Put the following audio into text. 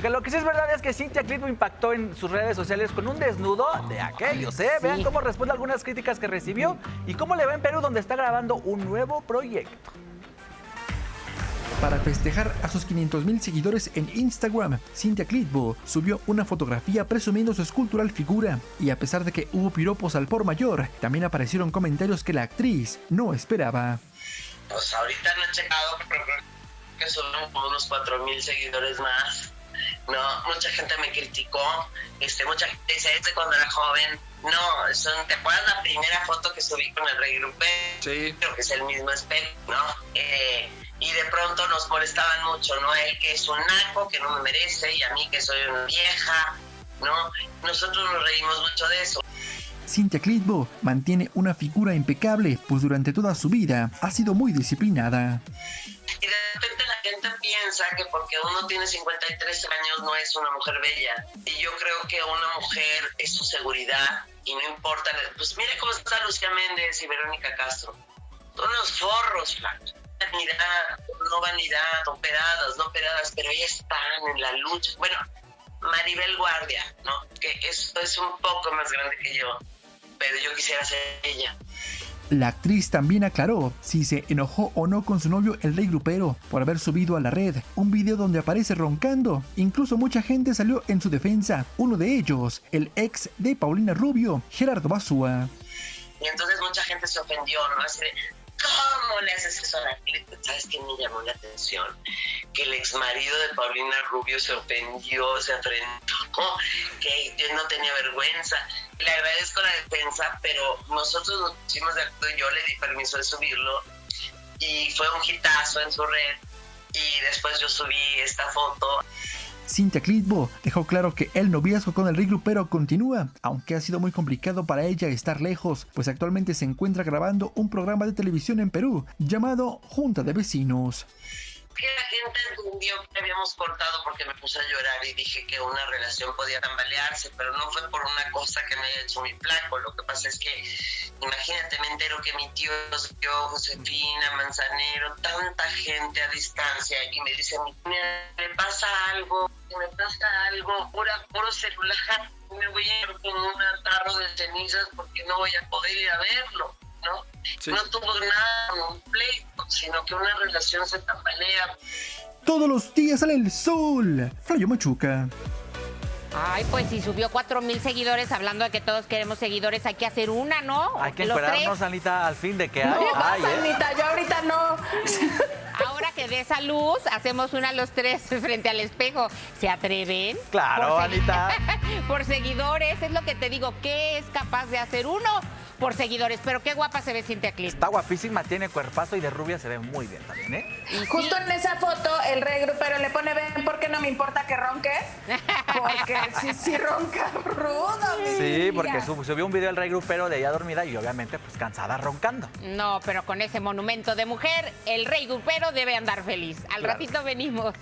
Lo que sí es verdad es que Cintia Clitbo impactó en sus redes sociales con un desnudo de aquellos, ¿eh? Sí. Vean cómo responde a algunas críticas que recibió y cómo le va en Perú, donde está grabando un nuevo proyecto. Para festejar a sus 500,000 seguidores en Instagram, Cintia Clitbo subió una fotografía presumiendo su escultural figura. Y a pesar de que hubo piropos al por mayor, también aparecieron comentarios que la actriz no esperaba. Pues ahorita no he checado, pero creo que son como unos 4,000 seguidores más. No, mucha gente me criticó, mucha gente dice, cuando era joven. No, ¿te acuerdas la primera foto que subí con el Rey Grupero? Sí. Creo que es el mismo espejo, ¿no? Y de pronto nos molestaban mucho, ¿no? Él que es un naco, que no me merece, y a mí que soy una vieja, ¿no? Nosotros nos reímos mucho de eso. Cintia Clitbo mantiene una figura impecable, pues durante toda su vida ha sido muy disciplinada. Y de repente la gente piensa que porque uno tiene 53 años no es una mujer bella. Y yo creo que una mujer es su seguridad y no importa. Pues mire cómo está Lucía Méndez y Verónica Castro. Son unos forros, flacos. Vanidad, operadas, pero ellas están en la lucha. Bueno, Maribel Guardia, ¿no? Que esto es un poco más grande que yo, pero yo quisiera ser ella. La actriz también aclaró si se enojó o no con su novio el Rey Grupero por haber subido a la red un video donde aparece roncando. Incluso mucha gente salió en su defensa, uno de ellos, el ex de Paulina Rubio, Gerardo Bazúa. Y entonces mucha gente se ofendió, ¿no? Así de, ¿cómo le haces eso a la gente? ¿Sabes qué me llamó la atención? Que el exmarido de Paulina Rubio se ofendió, se afrentó, que yo no tenía vergüenza. Le agradezco la defensa, pero nosotros nos pusimos de acuerdo, yo le di permiso de subirlo y fue un hitazo en su red y después yo subí esta foto. Cintia Clitbo dejó claro que el noviazgo con el Rey Grupero continúa, aunque ha sido muy complicado para ella estar lejos, pues actualmente se encuentra grabando un programa de televisión en Perú llamado Junta de Vecinos. Que la gente entendió que habíamos cortado porque me puse a llorar y dije que una relación podía tambalearse, pero no fue por una cosa que me haya hecho mi flaco. Lo que pasa es que, imagínate, me entero que mi tío, Josefina, Manzanero, tanta gente a distancia, y me dice, me pasa algo, puro celular, me voy a ir con un tarro de cenizas porque no voy a poder ir a verlo, ¿no? Sí. No tuvo nada, un pleito, sino que una relación se tambalea. Todos los días sale el sol. Flavio Machuca. Ay, pues si subió 4,000 seguidores, hablando de que todos queremos seguidores, hay que hacer una, ¿no? Hay que encuadrarnos, Anita, al fin de que hay. No pasa, Anita, yo ahorita no. Ahora que dé esa luz, hacemos una los tres frente al espejo. ¿Se atreven? Claro, Anita. Por seguidores, es lo que te digo, ¿qué es capaz de hacer uno? Por seguidores, pero qué guapa se ve Cintia Clitbo. Está guapísima, tiene cuerpazo y de rubia se ve muy bien también, ¿eh? Y justo sí, en esa foto, el Rey Grupero le pone, ven, ¿por qué no me importa que ronque? Porque sí ronca rudo, Sí, porque subió un video del Rey Grupero de ella dormida y obviamente pues cansada roncando. No, pero con ese monumento de mujer, el Rey Grupero debe andar feliz. Al ratito venimos.